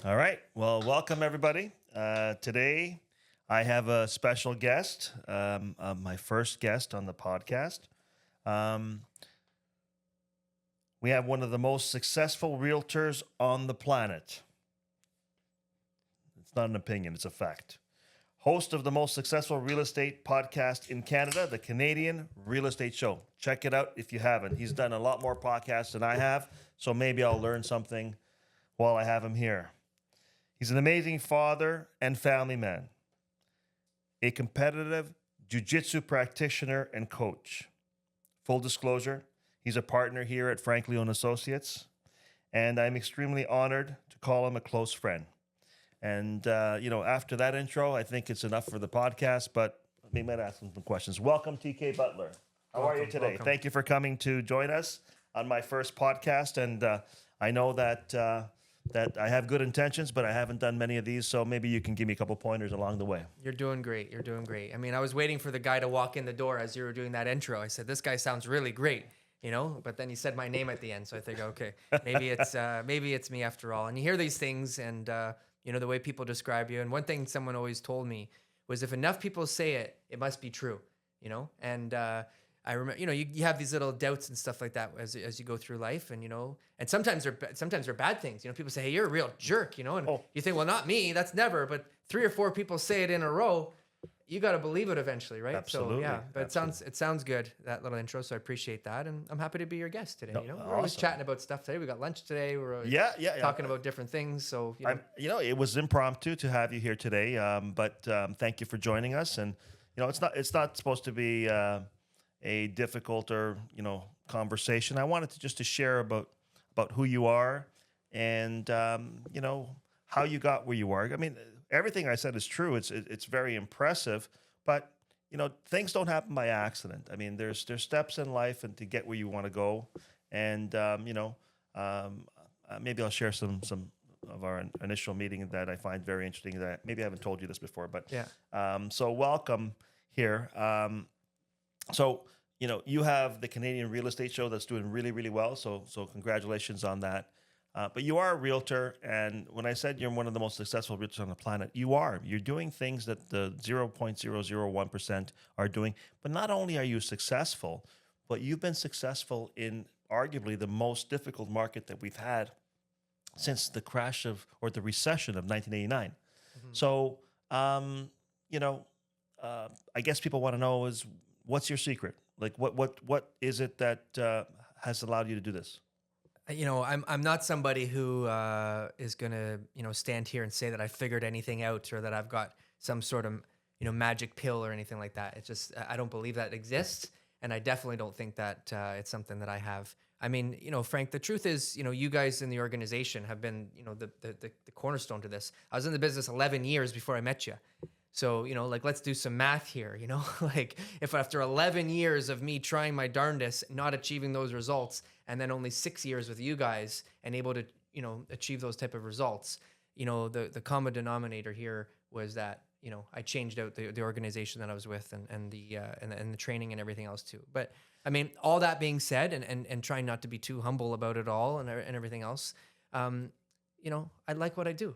All right. Well, welcome everybody. Today, I have a special guest, my first guest on the podcast. Um, we have one of the most successful realtors on the planet. It's not an opinion, it's a fact. Host of the most successful real estate podcast in Canada, the Canadian Real Estate Show. Check it out if you haven't. He's done a lot more podcasts than I have, so maybe I'll learn something while I have him here. He's an amazing father and family man, a competitive jiu-jitsu practitioner and coach. Full disclosure, he's a partner here at Frank Leon Associates, and I'm extremely honored to call him a close friend. And, after that intro, I think it's enough for the podcast, but we might ask him some questions. Welcome, TK Butler. How are you today? Welcome. Thank you for coming to join us on my first podcast, and I know that I have good intentions, but I haven't done many of these, so maybe you can give me a couple pointers along the way. You're doing great. You're doing great. I mean, I was waiting for the guy to walk in the door as you were doing that intro. I said, this guy sounds really great, but then he said my name at the end. So I think, okay, maybe it's me after all. And you hear these things and, the way people describe you. And one thing someone always told me was if enough people say it, it must be true, and, I remember, you have these little doubts and stuff like that as you go through life, and and sometimes they're bad things. People say, "Hey, you're a real jerk," and you think, "Well, not me. That's never." But 3 or 4 people say it in a row, you got to believe it eventually, right? Absolutely. So yeah, but Absolutely. it sounds good, that little intro. So I appreciate that, and I'm happy to be your guest today. No, We're always awesome. chatting about stuff today. We got lunch today. We're always Yeah. talking about different things. So It was impromptu to have you here today, but thank you for joining us. And it's not supposed to be a difficult or conversation. I wanted to share about who you are and how you got where you are. I mean, everything I said is true. It's very impressive, but things don't happen by accident. I mean, there's steps in life and to get where you want to go. And maybe I'll share some of our initial meeting that I find very interesting. That maybe I haven't told you this before, but yeah. so welcome here. So, you have the Canadian Real Estate Show that's doing really, really well. So congratulations on that. But you are a realtor, and when I said you're one of the most successful realtors on the planet, you're doing things that the 0.001% are doing. But not only are you successful, but you've been successful in arguably the most difficult market that we've had since the crash or the recession of 1989. Mm-hmm. So, I guess people want to know is what's your secret? Like what is it that has allowed you to do this? I'm not somebody who is gonna stand here and say that I figured anything out or that I've got some sort of magic pill or anything like that. It's just I don't believe that exists, and I definitely don't think that it's something that I have. I mean, Frank, the truth is, you guys in the organization have been the cornerstone to this. I was in the business 11 years before I met you. So, let's do some math here, like if after 11 years of me trying my darndest, not achieving those results, and then only 6 years with you guys and able to, achieve those type of results, the common denominator here was that, I changed out the organization that I was with and the training and everything else too. But I mean, all that being said, and trying not to be too humble about it all and everything else, I like what I do.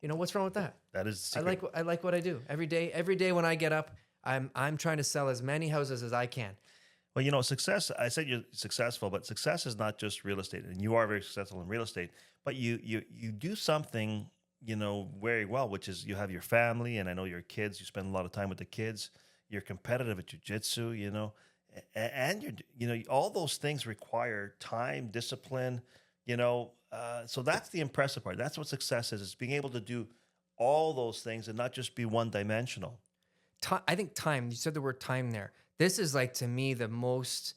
What's wrong with that? That is the secret. I like what I do every day when I get up. I'm trying to sell as many houses as I can. Well, success, I said you're successful, but success is not just real estate, and you are very successful in real estate, but you do something, very well, which is you have your family, and I know your kids, you spend a lot of time with the kids, you're competitive at jiu-jitsu, and all those things require time, discipline, so that's the impressive part. That's what success is being able to do all those things and not just be one-dimensional. I think time, you said the word time there. This is like, to me, the most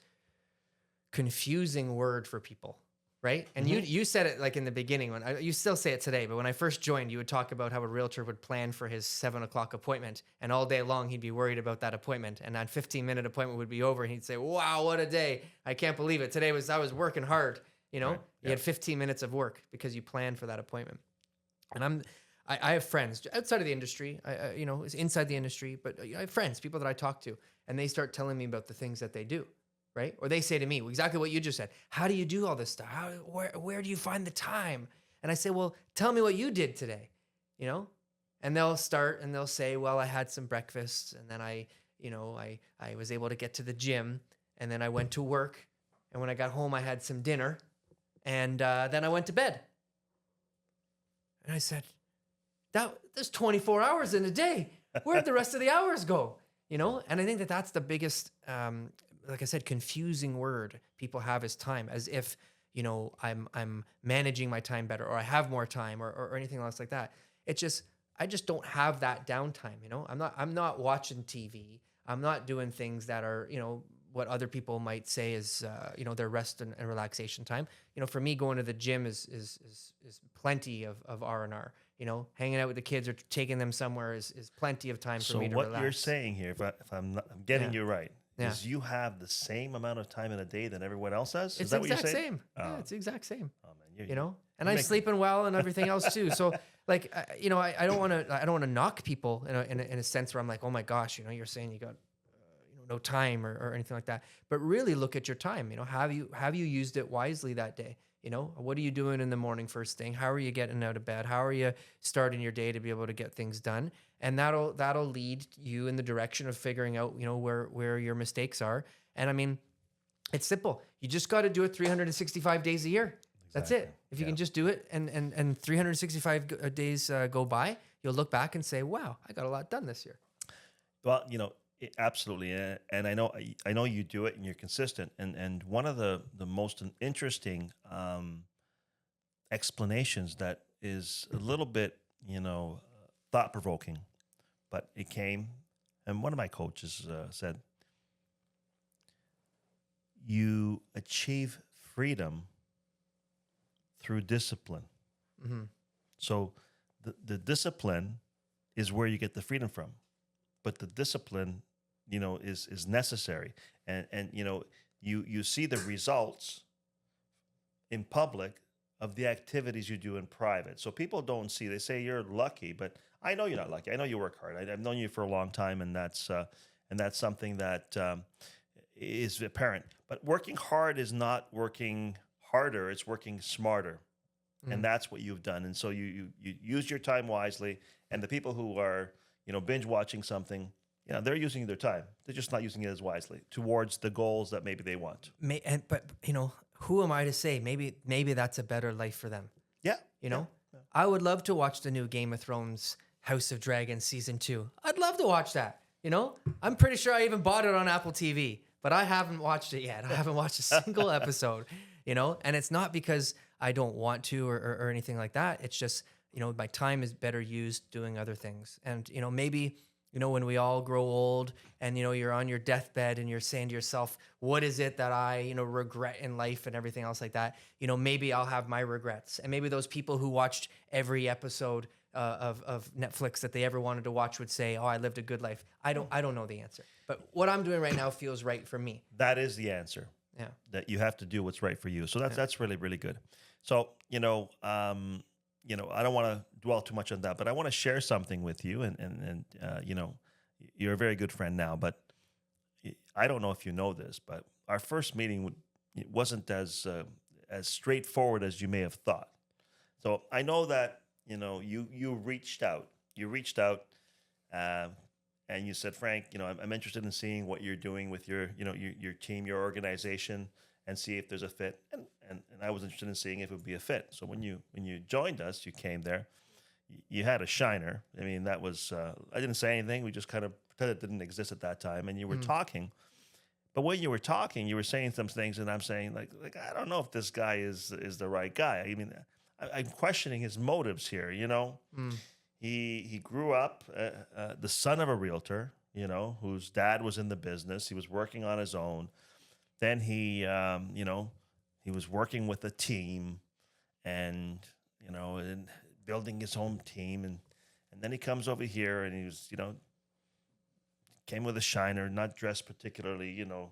confusing word for people, right? And you said it like in the beginning, you still say it today, but when I first joined, you would talk about how a realtor would plan for his 7 o'clock appointment, and all day long he'd be worried about that appointment, and that 15-minute appointment would be over, and he'd say, wow, what a day. I can't believe it. I was working hard. Right. You had 15 minutes of work because you planned for that appointment. And I have friends outside of the industry, inside the industry, but I have friends, people that I talk to, and they start telling me about the things that they do, right? Or they say to me exactly what you just said. How do you do all this stuff? Where do you find the time? And I say, well, tell me what you did today, you know? And they'll start and they'll say, well, I had some breakfast and then I was able to get to the gym and then I went to work. And when I got home, I had some dinner and then I went to bed. And I said, there's 24 hours in a day. Where'd the rest of the hours go? You know? And I think that that's the biggest, like I said, confusing word people have is time, as if, you know, I'm managing my time better or I have more time or anything else like that. I just don't have that downtime, you know? I'm not watching TV. I'm not doing things that are, you know, what other people might say is, you know, their rest and relaxation time. You know, for me, going to the gym is plenty of R&R. You know, hanging out with the kids or taking them somewhere is plenty of time for me to relax. So what you're saying here, if I'm getting you right, Yeah. is you have the same amount of time in a day that everyone else has? Is It's that the what you're exact saying? same. Yeah, it's the exact same. Oh man, You know, and you're I'm making- sleeping well and everything else too. So like, you know, I don't want to knock people in a sense where I'm like, oh my gosh, you know, you're saying you got you know, no time or anything like that. But really look at your time. You know, have you used it wisely that day? You know, what are you doing in the morning first thing? How are you getting out of bed? How are you starting your day to be able to get things done? And that'll lead you in the direction of figuring out, you know, where your mistakes are. And I mean, it's simple. You just got to do it 365 days a year. That's it. If you can just do it and 365 days go by, you'll look back and say, wow, I got a lot done this year. Well, you know, absolutely, and I know you do it, and you're consistent. And one of the most interesting explanations that is a little bit, you know, thought provoking, but it came, and one of my coaches said, "You achieve freedom through discipline." Mm-hmm. So the discipline is where you get the freedom from, but the discipline, you know, is necessary. And you know, you see the results in public of the activities you do in private. So people don't see. They say you're lucky, but I know you're not lucky. I know you work hard. I've known you for a long time, and that's something that is apparent. But working hard is not working harder; it's working smarter. And that's what you've done. And so you use your time wisely. And the people who are, you know, binge watching something, you know, they're using their time. They're just not using it as wisely towards the goals that maybe they want. But you know, who am I to say? Maybe that's a better life for them. Yeah. You know, I would love to watch the new Game of Thrones House of Dragons season 2. I'd love to watch that. You know, I'm pretty sure I even bought it on Apple TV, but I haven't watched it yet. I haven't watched a single episode. You know, and it's not because I don't want to or anything like that. It's just, you know, my time is better used doing other things. And, you know, maybe, you know, when we all grow old and, you know, you're on your deathbed and you're saying to yourself, what is it that I, you know, regret in life and everything else like that? You know, maybe I'll have my regrets. And maybe those people who watched every episode of Netflix that they ever wanted to watch would say, oh, I lived a good life. I don't know the answer. But what I'm doing right now feels right for me. That is the answer. Yeah. That you have to do what's right for you. So that's really, really good. So, you know, I don't want to dwell too much on that, but I want to share something with you. And you know, you're a very good friend now, but I don't know if you know this, but our first meeting it wasn't as straightforward as you may have thought. So I know that, you know, you reached out. And you said, Frank, you know, I'm interested in seeing what you're doing with your team, your organization, and see if there's a fit. And I was interested in seeing if it would be a fit. So when you joined us, you came there, you had a shiner. I mean, that was, I didn't say anything. We just kind of pretended it didn't exist at that time. And you were talking. But when you were talking, you were saying some things, and I'm saying, like I don't know if this guy is the right guy. I mean, I'm questioning his motives here, you know? He grew up the son of a realtor, you know, whose dad was in the business. He was working on his own. Then he, you know, he was working with a team and, you know, and building his own team. And then he comes over here and he was, you know, came with a shiner, not dressed particularly, you know,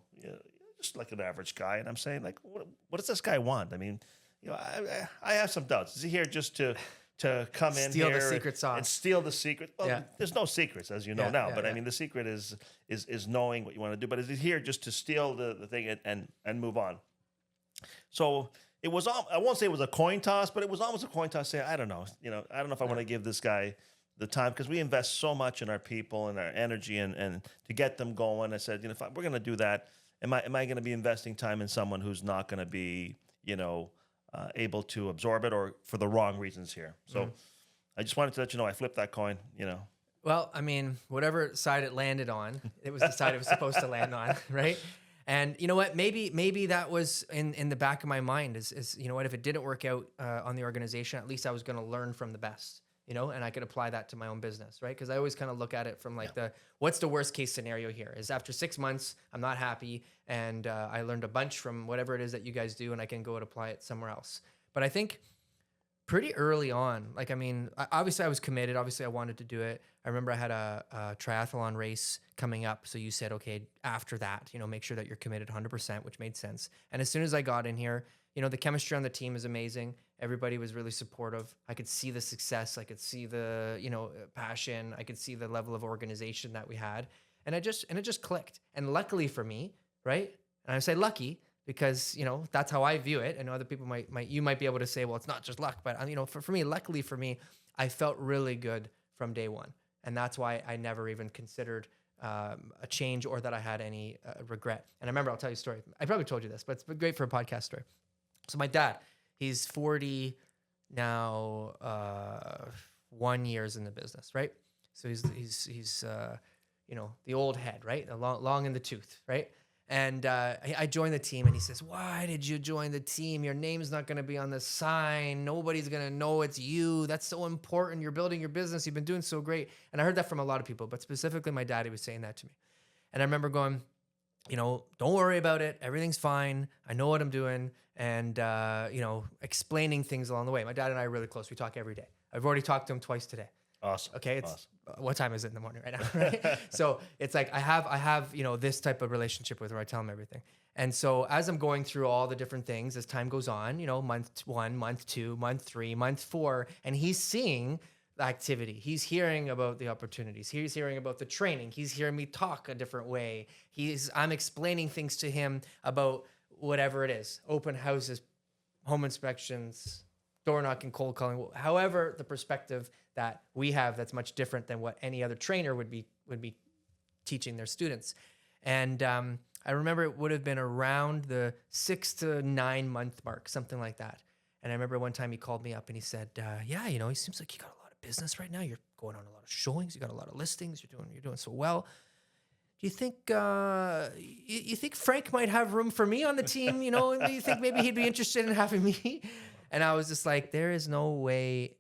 just like an average guy. And I'm saying, like, what does this guy want? I mean, you know, I have some doubts. Is he here just to come in Steal here the secret sauce. and steal the secret? Well, Yeah. there's no secrets, as you know now. But I mean, the secret is knowing what you want to do. But is he here just to steal the thing and move on? So it was I won't say it was a coin toss, but it was almost a coin toss. Say, I don't know, I don't know if I want to give this guy the time, because we invest so much in our people and our energy and to get them going. I said, if we're going to do that, am I going to be investing time in someone who's not going to be, able to absorb it, or for the wrong reasons here? So I just wanted to let you know I flipped that coin. Well, I mean, whatever side it landed on, it was the side it was supposed to land on, right? And you know what? Maybe that was in the back of my mind is what, if it didn't work out on the organization, at least I was going to learn from the best, and I could apply that to my own business, right? Because I always kind of look at it from like what's the worst case scenario here? Is after 6 months, I'm not happy, and I learned a bunch from whatever it is that you guys do, and I can go and apply it somewhere else. But I think pretty early on, like, I mean, obviously I was committed. Obviously I wanted to do it. I remember I had a triathlon race coming up. So you said, okay, after that, make sure that you're committed 100%, which made sense. And as soon as I got in here, the chemistry on the team is amazing. Everybody was really supportive. I could see the success. I could see the, passion. I could see the level of organization that we had. And it just clicked. And luckily for me, right? And I say lucky because, that's how I view it. And other people you might be able to say, well, it's not just luck, but for me, luckily for me, I felt really good from day one. And that's why I never even considered a change, or that I had any regret. And I remember, I'll tell you a story. I probably told you this, but it's great for a podcast story. So my dad, he's 40 now, 1 years in the business, right? So he's the old head, right? Long in the tooth, right? And I joined the team, and he says, why did you join the team? Your name's not going to be on the sign. Nobody's going to know it's you. That's so important. You're building your business. You've been doing so great. And I heard that from a lot of people, but specifically my daddy was saying that to me. And I remember going, don't worry about it. Everything's fine. I know what I'm doing. And, explaining things along the way. My dad and I are really close. We talk every day. I've already talked to him twice today. Awesome. Okay. It's awesome. What time is it in the morning right now? Right? So it's like, I have, this type of relationship with him. I tell him everything. And so as I'm going through all the different things, as time goes on, month 1, month 2, month 3, month 4, and he's seeing the activity. He's hearing about the opportunities. He's hearing about the training. He's hearing me talk a different way. I'm explaining things to him about whatever it is, open houses, home inspections, door knocking, cold calling, however the perspective that we have that's much different than what any other trainer would be teaching their students. And I remember it would have been around the 6 to 9 month mark, something like that. And I remember one time he called me up and he said, he seems like you got a lot of business right now. You're going on a lot of showings. You got a lot of listings. You're doing so well. Do you think you think Frank might have room for me on the team? Do you think maybe he'd be interested in having me? And I was just like, there is no way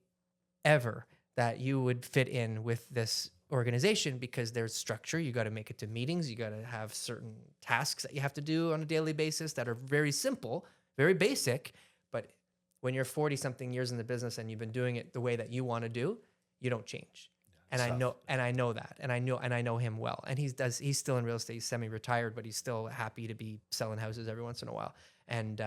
ever that you would fit in with this organization, because there's structure. You got to make it to meetings. You got to have certain tasks that you have to do on a daily basis that are very simple, very basic. But when you're 40 something years in the business and you've been doing it the way that you want to do, you don't change. And I know that, and I know him well. And he's still in real estate. He's semi-retired, but he's still happy to be selling houses every once in a while. And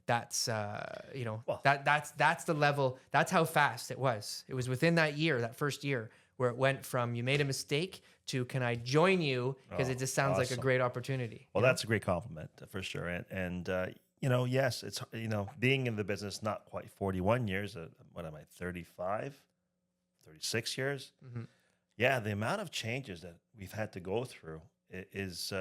that's the level. That's how fast it was. It was within that first year, where it went from you made a mistake to can I join you, because it just sounds like a great opportunity. Well, that's a great compliment for sure. And yes, it's being in the business not quite 41 years. What am I? 35. 36 years. Mm-hmm. Yeah, the amount of changes that we've had to go through is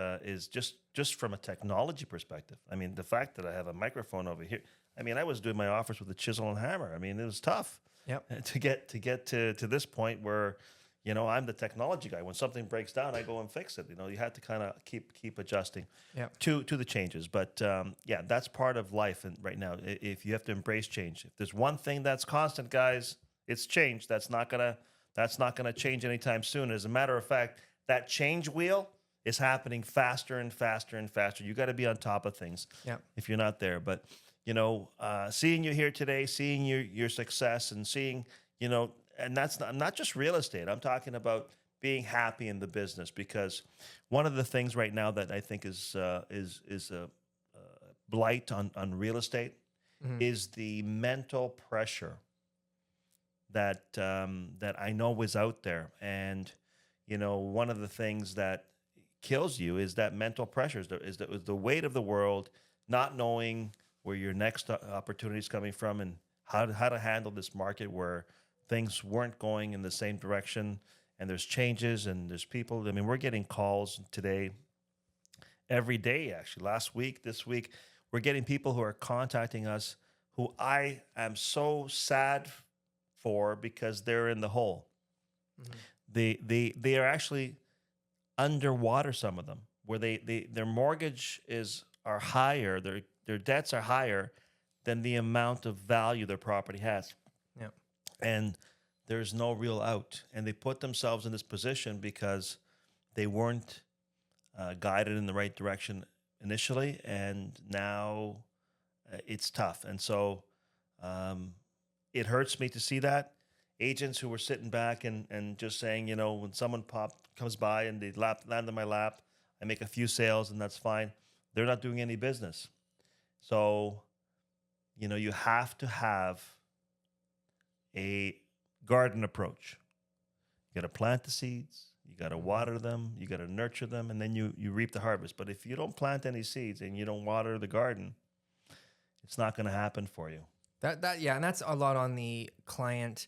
just from a technology perspective. I mean, the fact that I have a microphone over here. I mean, I was doing my offers with a chisel and hammer. I mean, it was tough. Yep. To get to this point where, I'm the technology guy. When something breaks down, I go and fix it. You had to kind of keep adjusting to the changes. But that's part of life. And right now, if you have to embrace change, if there's one thing that's constant, guys, it's change. That's not gonna change anytime soon. As a matter of fact, that change wheel is happening faster and faster and faster. You got to be on top of things if you're not there. But seeing you here today, seeing your success, and seeing and that's not just real estate. I'm talking about being happy in the business, because one of the things right now that I think is a blight on real estate is the mental pressure that I know was out there. And one of the things that kills you is that mental pressure, is the weight of the world, not knowing where your next opportunity is coming from, and how to handle this market where things weren't going in the same direction, and there's changes and there's people. I mean, we're getting calls today every day, actually. Last week, this week, we're getting people who are contacting us who I am so sad for because they're in the hole. Mhm. They are actually underwater, some of them, where their mortgage are higher, their debts are higher than the amount of value their property has. Yeah. And there's no real out. And they put themselves in this position because they weren't guided in the right direction initially, and now it's tough. And so it hurts me to see that. Agents who were sitting back and just saying, when someone comes by and they land on my lap, I make a few sales and that's fine. They're not doing any business. So, you have to have a garden approach. You got to plant the seeds, you got to water them, you got to nurture them, and then you reap the harvest. But if you don't plant any seeds and you don't water the garden, it's not going to happen for you. Yeah, and that's a lot on the client,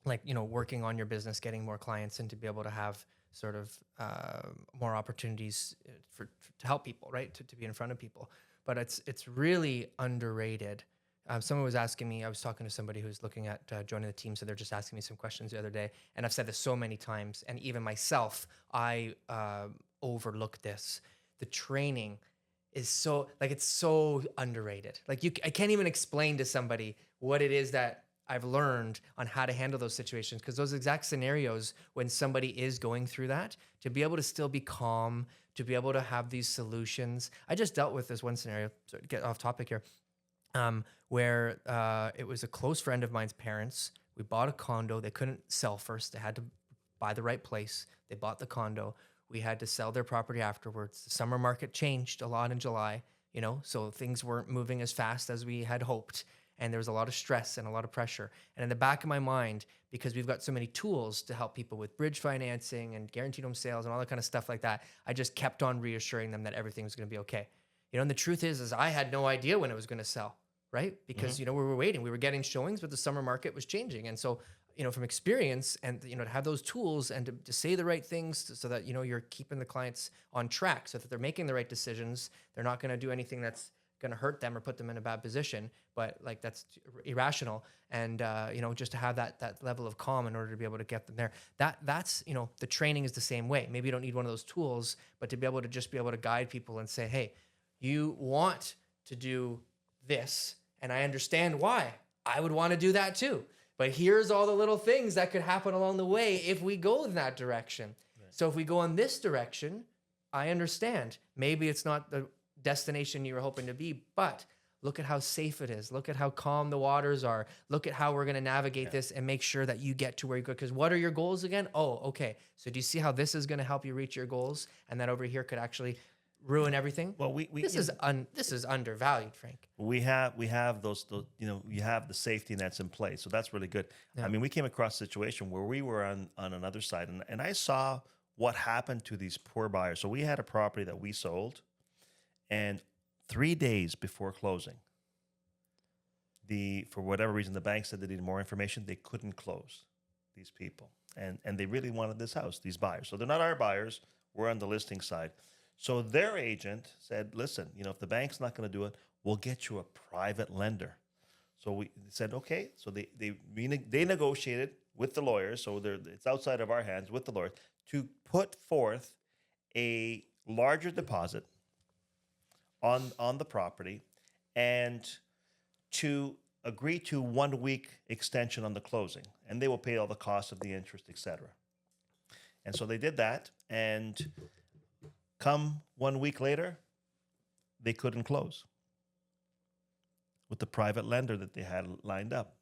working on your business, getting more clients, and to be able to have sort of more opportunities to help people, right? To be in front of people. But it's really underrated. Someone was asking me, I was talking to somebody who's looking at joining the team, so they're just asking me some questions the other day, and I've said this so many times, and even myself, I overlook this. The training is it's so underrated. I can't even explain to somebody what it is that I've learned on how to handle those situations, because those exact scenarios, when somebody is going through that, to be able to still be calm, to be able to have these solutions. I just dealt with this one scenario, so to get off topic here, where it was a close friend of mine's parents. We bought a condo. They couldn't sell first. They had to buy the right place. They bought the condo. We had to sell their property afterwards. The summer market changed a lot in July, so things weren't moving as fast as we had hoped. And there was a lot of stress and a lot of pressure. And in the back of my mind, because we've got so many tools to help people with bridge financing and guaranteed home sales and all that kind of stuff like that, I just kept on reassuring them that everything was going to be okay. And the truth is I had no idea when it was going to sell, right? Because, we were waiting. We were getting showings, but the summer market was changing. And so, from experience and, to have those tools and to say the right things so that, you're keeping the clients on track so that they're making the right decisions. They're not going to do anything that's going to hurt them or put them in a bad position, but that's irrational. And, just to have that level of calm in order to be able to get them there, that's the training is the same way. Maybe you don't need one of those tools, but to be able to guide people and say, hey, you want to do this, and I understand why. I would want to do that too. But here's all the little things that could happen along the way if we go in that direction. Right. So if we go in this direction, I understand. Maybe it's not the destination you were hoping to be, but look at how safe it is. Look at how calm the waters are. Look at how we're going to navigate this and make sure that you get to where you go. Because what are your goals again? Oh, okay. So do you see how this is going to help you reach your goals? And that over here could actually ruin everything. Well, this is undervalued, Frank. We have those you have the safety nets in place, so that's really good. Yeah. I mean, we came across a situation where we were on another side, and I saw what happened to these poor buyers. So we had a property that we sold, and 3 days before closing, for whatever reason, the bank said they needed more information. They couldn't close these people, and they really wanted this house, these buyers. So they're not our buyers. We're on the listing side. So their agent said, listen, if the bank's not going to do it, we'll get you a private lender. So we said, okay. So they negotiated with the lawyers. So it's outside of our hands with the lawyers to put forth a larger deposit on the property and to agree to 1 week extension on the closing. And they will pay all the costs of the interest, et cetera. And so they did that. And come 1 week later, they couldn't close with the private lender that they had lined up.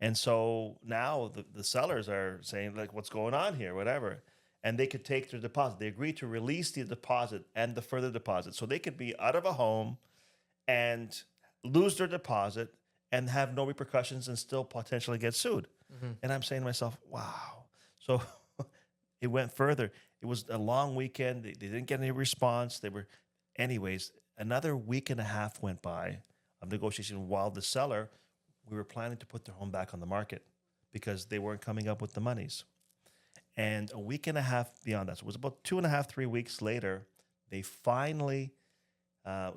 And so now the sellers are saying, what's going on here, whatever. And they could take their deposit. They agreed to release the deposit and the further deposit. So they could be out of a home and lose their deposit and have no repercussions and still potentially get sued. Mm-hmm. And I'm saying to myself, wow. So it went further. It was a long weekend. They didn't get any response. Anyways, another week and a half went by of negotiation while the seller, we were planning to put their home back on the market because they weren't coming up with the monies. And a week and a half beyond that, so it was about 2.5, 3 weeks later, they finally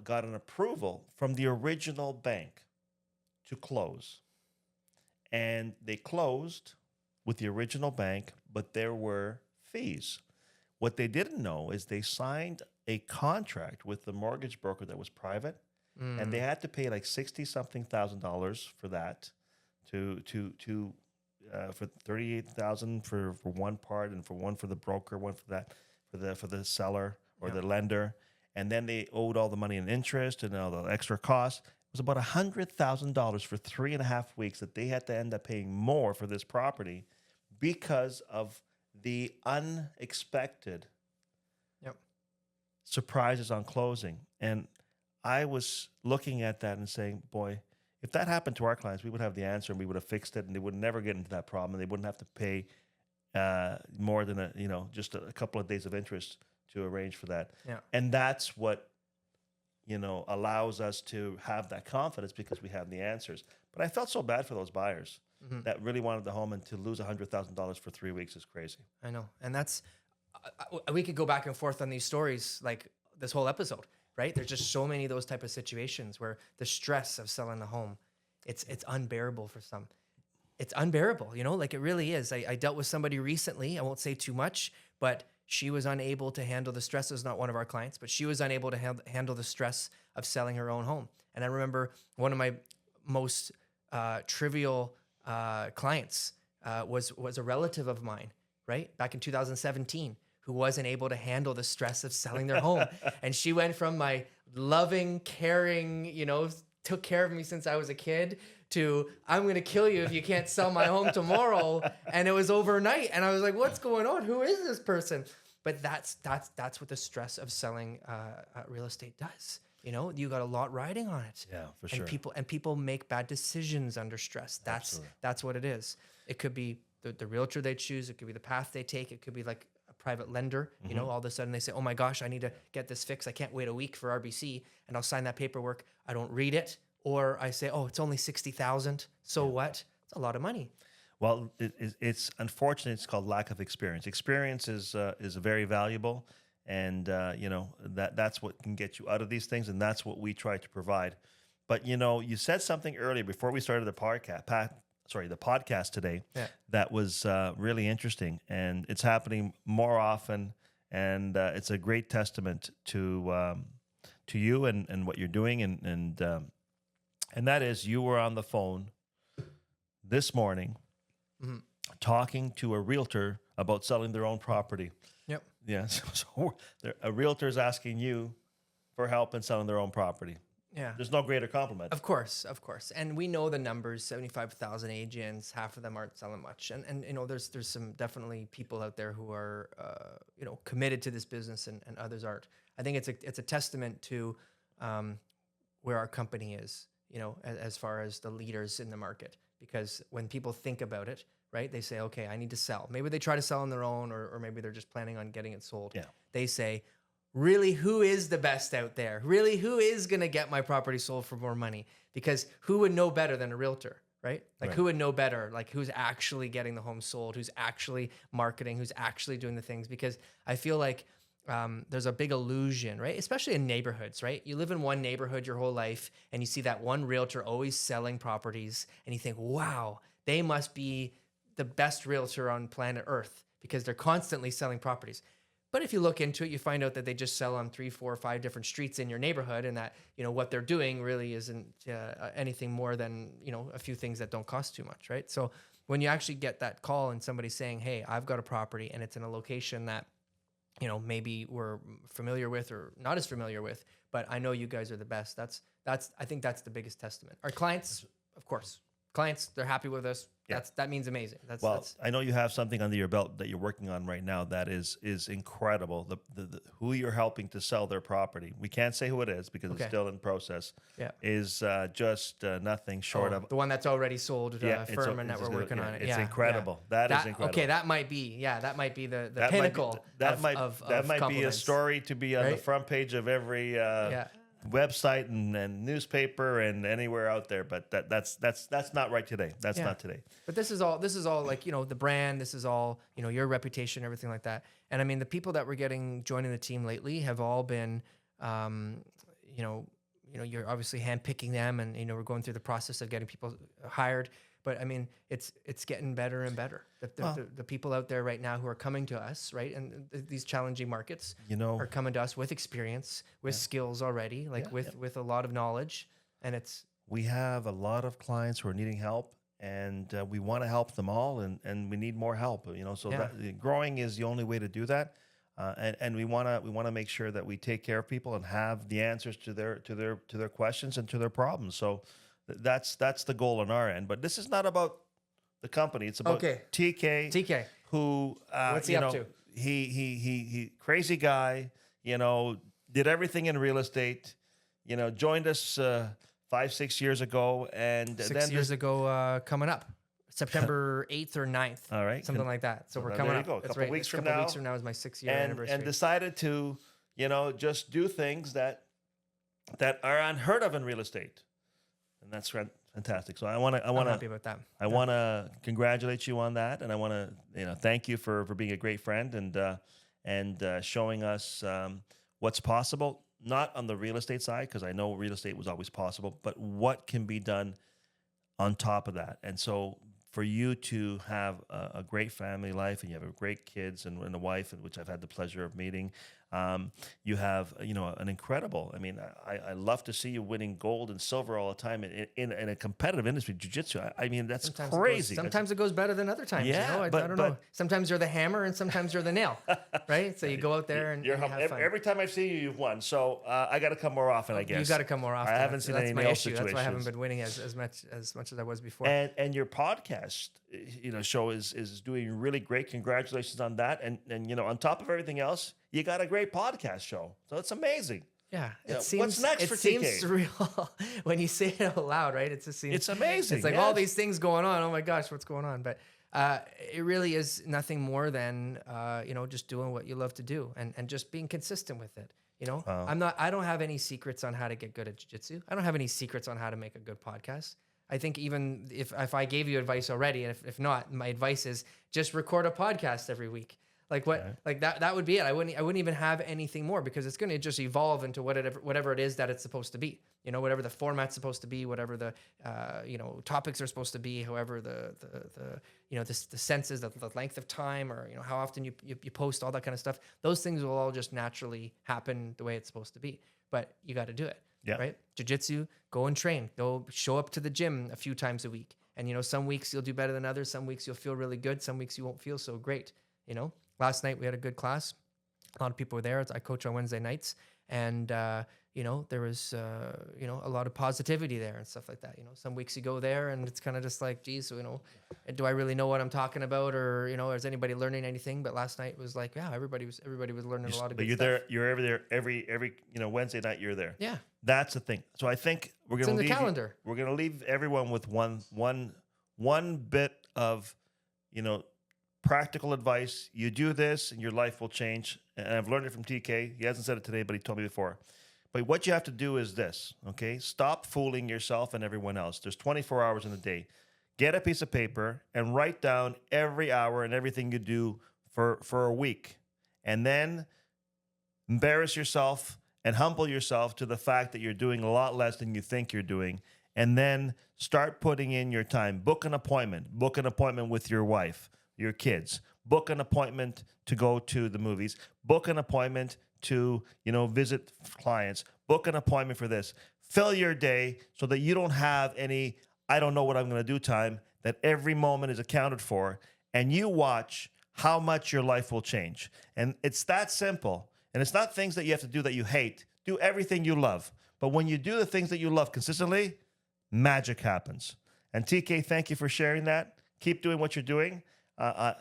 got an approval from the original bank to close. And they closed with the original bank, but there were fees. What they didn't know is they signed a contract with the mortgage broker that was private, and they had to pay like $60-something thousand for that, for $38,000 for one part, and for one for the broker, one for that for the seller or the lender, and then they owed all the money in interest and all the extra costs. It was about $100,000 for 3.5 weeks that they had to end up paying more for this property because of the unexpected surprises on closing. And I was looking at that and saying, boy, if that happened to our clients, we would have the answer and we would have fixed it, and they would never get into that problem, and they wouldn't have to pay more than just a couple of days of interest to arrange for that. Yeah. And that's what allows us to have that confidence because we have the answers. But I felt so bad for those buyers that really wanted the home, and to lose $100,000 for 3 weeks is crazy. I know. And that's, we could go back and forth on these stories like this whole episode, right? There's just so many of those type of situations where the stress of selling the home, it's unbearable for some. It's unbearable, like it really is. I dealt with somebody recently, I won't say too much, but she was unable to handle the stress. It was not one of our clients, but she was unable to handle the stress of selling her own home. And I remember one of my most trivial clients was a relative of mine, right? Back in 2017, who wasn't able to handle the stress of selling their home. And she went from my loving, caring, took care of me since I was a kid, to I'm going to kill you if you can't sell my home tomorrow. And it was overnight. And I was like, what's going on? Who is this person? But that's what the stress of selling real estate does. You got a lot riding on it. Yeah, for sure. And people make bad decisions under stress. That's what it is. It could be the realtor they choose. It could be the path they take. It could be like a private lender. All of a sudden they say, oh my gosh, I need to get this fixed. I can't wait a week for RBC, and I'll sign that paperwork. I don't read it. Or I say, oh, it's only $60,000. So what? It's a lot of money. Well, it's unfortunate. It's called lack of experience. Experience is very valuable, and that's what can get you out of these things, and that's what we try to provide. But you said something earlier before we started the podcast today that was really interesting, and it's happening more often, and it's a great testament to you and what you're doing, and that is, you were on the phone this morning talking to a realtor about selling their own property. Yep. Yeah. So a realtor is asking you for help in selling their own property. Yeah. There's no greater compliment. Of course. And we know the numbers, 75,000 agents, half of them aren't selling much. And there's some definitely people out there who are, committed to this business, and others aren't. I think it's a testament to where our company is, as far as the leaders in the market. Because when people think about it, right, they say, okay, I need to sell. Maybe they try to sell on their own, or maybe they're just planning on getting it sold. Yeah. They say, really, who is the best out there? Really, who is going to get my property sold for more money? Because who would know better than a realtor, right? Who would know better? Like, who's actually getting the home sold? Who's actually marketing? Who's actually doing the things? Because I feel like there's a big illusion, right? Especially in neighborhoods, right? You live in one neighborhood your whole life, and you see that one realtor always selling properties, and you think, wow, they must be the best realtor on planet Earth because they're constantly selling properties. But if you look into it, you find out that they just sell on 3, 4, 5 different streets in your neighborhood, and that what they're doing really isn't anything more than a few things that don't cost too much, right? So when you actually get that call and somebody saying, "Hey, I've got a property and it's in a location that maybe we're familiar with or not as familiar with, but I know you guys are the best." I think that's the biggest testament. Our clients, of course, they're happy with us. Yeah. That means amazing. That's I know you have something under your belt that you're working on right now that is incredible. The who you're helping to sell their property. We can't say who it is because it's still in process. Yeah, is just nothing short of the one that's already sold firm and that we're working on it. It's incredible. Yeah. That is incredible. Okay, that might be the pinnacle. That might be a story to be on the front page of every website and newspaper and anywhere out there, but that's not right today. That's Yeah. not today. But this is all like, the brand, this is all, your reputation, everything like that. And I mean, the people that we're getting joining the team lately have all been, you're obviously handpicking them, and, we're going through the process of getting people hired. But I mean, it's getting better and better. The people out there right now who are coming to us, right, and these challenging markets, are coming to us with experience, with skills already, like with a lot of knowledge, and we have a lot of clients who are needing help, and we want to help them all, and we need more help. So that growing is the only way to do that, and we want to make sure that we take care of people and have the answers to their questions and to their problems. So that's the goal on our end. But this is not about the company. It's about TK. Who what's he up to? He crazy guy. Did everything in real estate. Joined us 5-6 years ago, and 6 years ago coming up. September 8th or 9th. All right. Something like that. So we're there coming you up. go. A That's couple right. weeks A from couple now. weeks from now is my 6-year and anniversary. decided to, just do things that are unheard of in real estate. And that's fantastic. So I'm happy about that. I want to congratulate you on that, and I want to, thank you for being a great friend and showing us what's possible, not on the real estate side, because I know real estate was always possible, but what can be done on top of that. And so for you to have a great family life, and you have great kids and a wife, which I've had the pleasure of meeting, you have an incredible. I mean, I love to see you winning gold and silver all the time in a competitive industry, jiu-jitsu. I mean, that's crazy. Sometimes it goes better than other times. Yeah, I don't know. Sometimes you're the hammer and sometimes you're the nail, right? So you go out there and you have fun. Every time I've seen you, you've won. So I got to come more often, I guess. You got to come more often. I haven't seen any nail situations. That's why I haven't been winning as much as I was before. And your podcast, show is doing really great. Congratulations on that. And on top of everything else, you got a great podcast show. So it's amazing. Yeah. What's next for TK? It seems surreal when you say it out loud, right? It's amazing. It's like all these things going on. Oh my gosh, what's going on? But it really is nothing more than just doing what you love to do and just being consistent with it. I don't have any secrets on how to get good at jiu-jitsu. I don't have any secrets on how to make a good podcast. I think even if I gave you advice already, and if not, my advice is just record a podcast every week. Like that would be it. I wouldn't even have anything more, because it's going to just evolve into whatever it is that it's supposed to be. Whatever the format's supposed to be, whatever the topics are supposed to be, however the senses, the length of time, or how often you post, all that kind of stuff. Those things will all just naturally happen the way it's supposed to be. But you got to do it. Yeah. Right. Jiu-jitsu, go and train. Go show up to the gym a few times a week. And some weeks you'll do better than others. Some weeks you'll feel really good. Some weeks you won't feel so great. Last night we had a good class. A lot of people were there. I coach on Wednesday nights, and there was a lot of positivity there and stuff like that. Some weeks you go there and it's kind of just like, geez, do I really know what I'm talking about, or is anybody learning anything? But last night was like, yeah, everybody was learning a lot of good stuff. You're over there every Wednesday night. You're there. Yeah, that's the thing. So I think we're gonna leave calendar. We're gonna leave everyone with one bit of practical advice. You do this and your life will change. And I've learned it from TK. He hasn't said it today, but he told me before. But what you have to do is this, okay? Stop fooling yourself and everyone else. There's 24 hours in a day. Get a piece of paper and write down every hour and everything you do for a week. And then embarrass yourself and humble yourself to the fact that you're doing a lot less than you think you're doing. And then start putting in your time. Book an appointment with your wife, your kids. Book an appointment to go to the movies. Book an appointment to, visit clients. Book an appointment for this. Fill your day so that you don't have any, I don't know what I'm going to do time, that every moment is accounted for. And you watch how much your life will change. And it's that simple. And it's not things that you have to do that you hate. Do everything you love. But when you do the things that you love consistently, magic happens. And TK, thank you for sharing that. Keep doing what you're doing.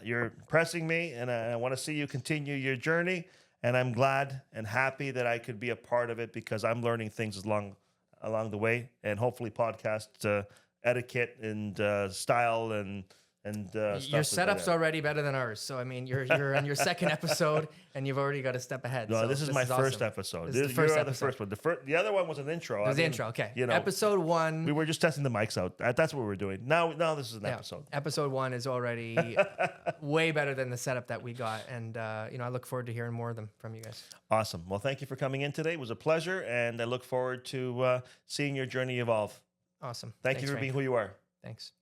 You're impressing me, and I want to see you continue your journey. And I'm glad and happy that I could be a part of it, because I'm learning things along the way, and hopefully podcast etiquette and style and and Your stuff like setup's that. already better than ours. So I mean, you're on your second episode, and you've already got a step ahead. No, so this is my first awesome. episode. This is the You're first on the episode. first one. The other one was an intro. It was the intro. Okay. You know, Episode 1. we were just testing the mics out. That's what we're doing. Now this is an Yeah. episode. Episode 1 is already way better than the setup that we got, and I look forward to hearing more of them from you guys. Awesome. Well, thank you for coming in today. It was a pleasure, and I look forward to seeing your journey evolve. Awesome. Thank you Thanks, for Frank. being who you are. Thanks.